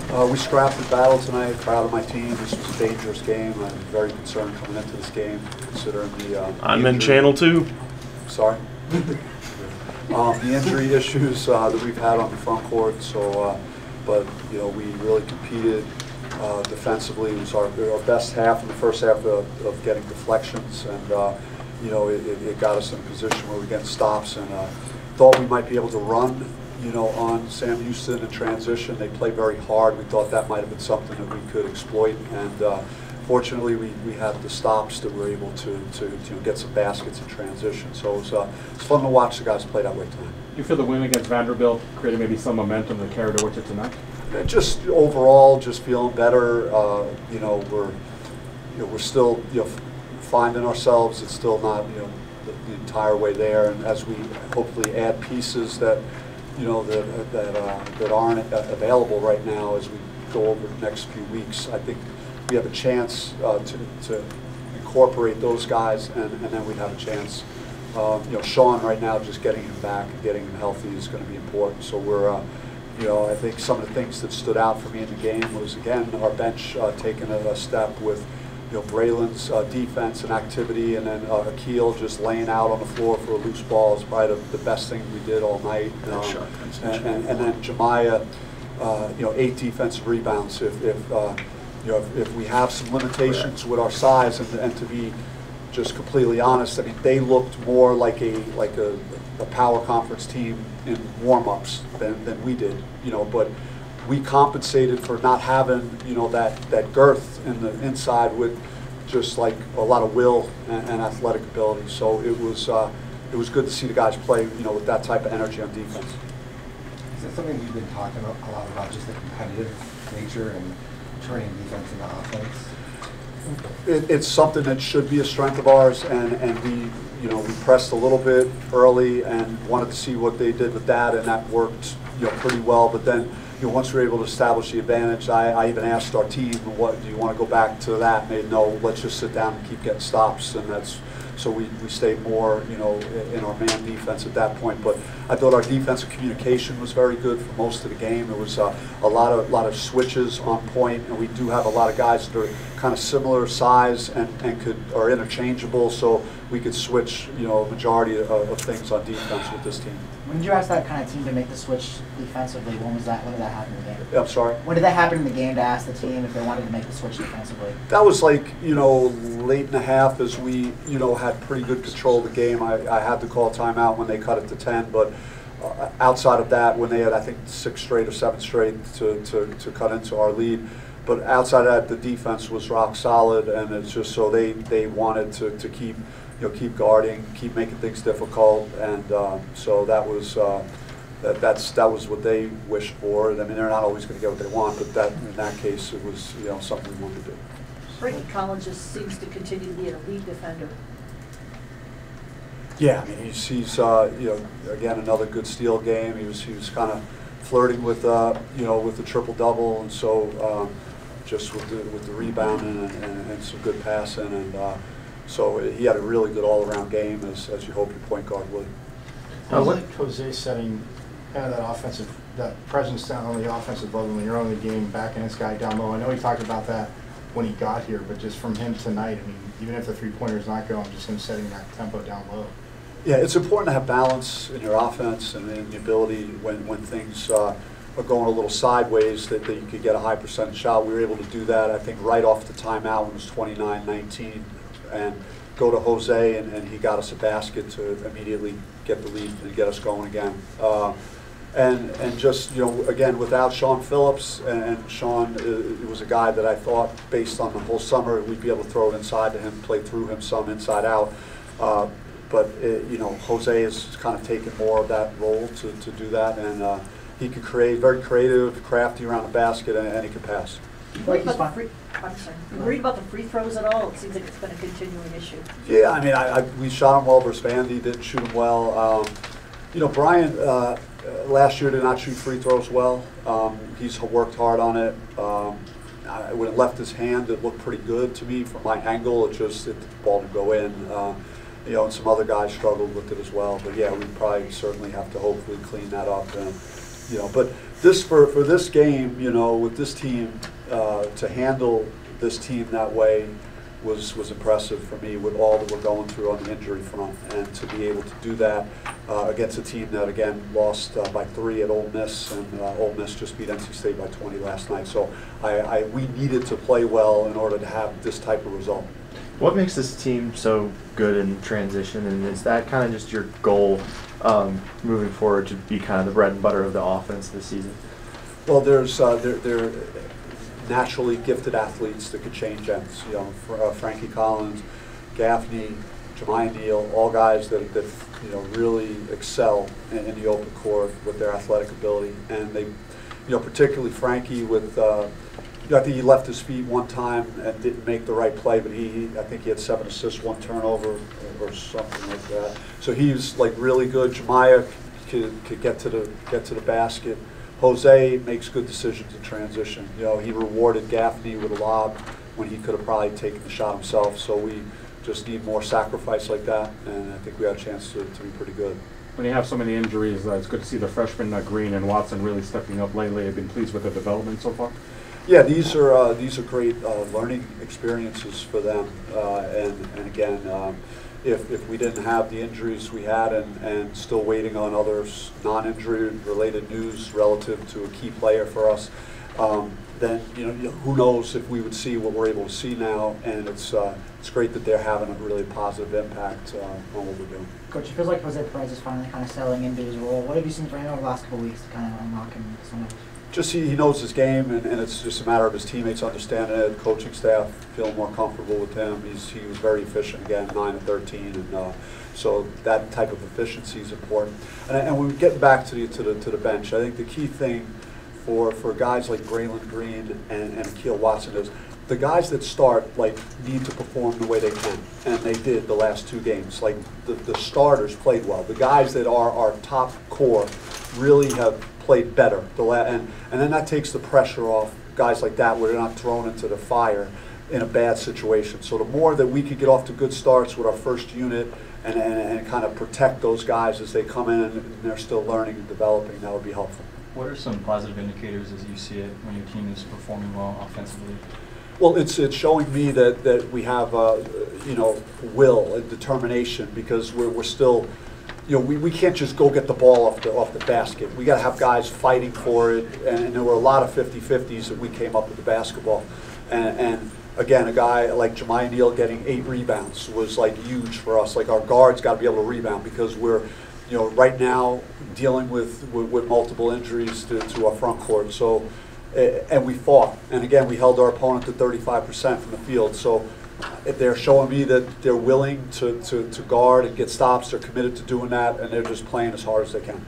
We scrapped the battle tonight. Proud of my team. This was a dangerous game. I'm very concerned coming into this game, considering the. I'm in channel 2. Sorry. The injury issues that we've had on the front court. So, but you know, we really competed defensively. It was our best half in the first half of getting deflections, and you know, it got us in a position where we get stops, and thought we might be able to run, you know, on Sam Houston in transition. They play very hard. We thought that might have been something that we could exploit, and fortunately we had the stops that were able to get some baskets in transition. So it's fun to watch the guys play that way tonight. You feel the win against Vanderbilt created maybe some momentum that carried over to tonight? Just overall, just feeling better. You know, we're still, you know, finding ourselves. It's still not, you know, the entire way there, and as we hopefully add pieces that, you know, that aren't available right now as we go over the next few weeks, I think we have a chance to incorporate those guys, and then we'd have a chance. You know, Sean right now, just getting him back and getting him healthy is going to be important. So we're, you know, I think some of the things that stood out for me in the game was, again, our bench taking a step with, you know, Braylon's defense and activity, and then Akil just laying out on the floor for a loose ball is probably the best thing we did all night. And then Jemiah, you know, 8 defensive rebounds. If you know, if we have some limitations with our size, and to be just completely honest, I mean, they looked more like a power conference team in warm-ups than we did, you know, but we compensated for not having, you know, that girth in the inside with just like a lot of will and athletic ability. So it was good to see the guys play, you know, with that type of energy on defense. Is that something you've been talking a lot about, just the competitive nature and turning defense into offense? It's something that should be a strength of ours, and we, you know, we pressed a little bit early and wanted to see what they did with that, and that worked, you know, pretty well. But then, you know, once we were able to establish the advantage, I even asked our team, what do you want to go back to that? And they no, let's just sit down and keep getting stops, and that's. So we stayed more, you know, in our man defense at that point. But I thought our defensive communication was very good for most of the game. There was a lot of switches on point, and we do have a lot of guys that are kind of similar size and are interchangeable. So we could switch, you know, a majority of things on defense with this team. When did you ask that kind of team to make the switch defensively? When was that? When did that happen in the game? I'm sorry? When did that happen in the game to ask the team if they wanted to make the switch defensively? That was like, you know, late in the half as we, you know, had pretty good control of the game. I had to call timeout when they cut it to 10, but outside of that, when they had, I think, 6 straight or 7 straight to cut into our lead. But outside of that, the defense was rock solid, and it's just so they wanted to keep, you know, keep guarding, keep making things difficult, and so that was that was what they wished for. I mean, they're not always going to get what they want, but that in that case, it was, you know, something we wanted to do. Ricky Collins just seems to continue to be an elite defender. Yeah, I mean, he's you know, again, another good steal game. He was kind of flirting with you know, with the triple-double, and so just with the rebounding and some good passing, and so he had a really good all-around game, as you hope your point guard would. I like Jose setting kind of that presence down on the offensive level when you're on the game, backing this guy down low. I know he talked about that when he got here, but just from him tonight, I mean, even if the three-pointer is not going, just him setting that tempo down low. Yeah, it's important to have balance in your offense and in the ability when things are going a little sideways that you could get a high percentage shot. We were able to do that, I think, right off the timeout when it was 29-19, and go to Jose, and he got us a basket to immediately get the lead and get us going again. And just, you know, again, without Sean Phillips, and Sean was a guy that I thought, based on the whole summer, we'd be able to throw it inside to him, play through him some inside out. But you know, Jose has kind of taken more of that role to do that, and he could create, very creative, crafty around the basket, and he could pass. I'm sorry. You worried about the free throws at all? It seems like it's been a continuing issue. Yeah, I mean, we shot him well versus Vandy, didn't shoot him well. You know, Brian last year did not shoot free throws well. He's worked hard on it. When it left his hand, it looked pretty good to me from my angle. The ball didn't go in. You know, and some other guys struggled with it as well. But yeah, we probably certainly have to hopefully clean that up. And, you know, but For this game, you know, with this team, to handle this team that way was impressive for me with all that we're going through on the injury front, and to be able to do that against a team that again lost by 3 at Ole Miss, and Ole Miss just beat NC State by 20 last night. So we needed to play well in order to have this type of result. What makes this team so good in transition, and is that kind of just your goal moving forward to be kind of the bread and butter of the offense this season? Well, they're naturally gifted athletes that could change ends. You know, Frankie Collins, Gaffney, Jemiah Neal, all guys that you know really excel in the open court with their athletic ability, and they, you know, particularly Frankie with. I think he left his feet one time and didn't make the right play, but I think he had 7 assists, 1 turnover, or something like that. So he's like really good. Jemiah could get to the basket. Jose makes good decisions in transition. You know, he rewarded Gaffney with a lob when he could have probably taken the shot himself. So we just need more sacrifice like that, and I think we have a chance to be pretty good. When you have so many injuries, it's good to see the freshmen Green and Watson really stepping up lately. I've been pleased with their development so far. Yeah, these are great learning experiences for them, and again, if we didn't have the injuries we had and still waiting on other non-injury related news relative to a key player for us, then you know who knows if we would see what we're able to see now, and it's great that they're having a really positive impact on what we're doing. Coach, it feels like Jose Perez is finally kind of settling into his role. What have you seen from him over the last couple of weeks to kind of unlock him some of? Just he knows his game, and it's just a matter of his teammates understanding it, coaching staff feeling more comfortable with him. He was very efficient again, 9 of 13, and so that type of efficiency is important. And when we get back to the bench, I think the key thing for guys like Braylon Green and Akil Watson is the guys that start need to perform the way they can, and they did the last 2 games. Like the starters played well. The guys that are our top core really have played better. And then that takes the pressure off guys like that, where they're not thrown into the fire in a bad situation. So the more that we could get off to good starts with our first unit and kind of protect those guys as they come in and they're still learning and developing, that would be helpful. What are some positive indicators as you see it when your team is performing well offensively? Well, it's showing me that we have you know, will and determination, because we're still, you know, we can't just go get the ball off the basket. We got to have guys fighting for it, and there were a lot of 50-50s that we came up with the basketball. And again, a guy like Jemiah Neal getting 8 rebounds was like huge for us. Like our guards got to be able to rebound, because we're, you know, right now dealing with multiple injuries to our front court. So, and we fought, and again, we held our opponent to 35% from the field. So they're showing me that they're willing to guard and get stops. They're committed to doing that, and they're just playing as hard as they can.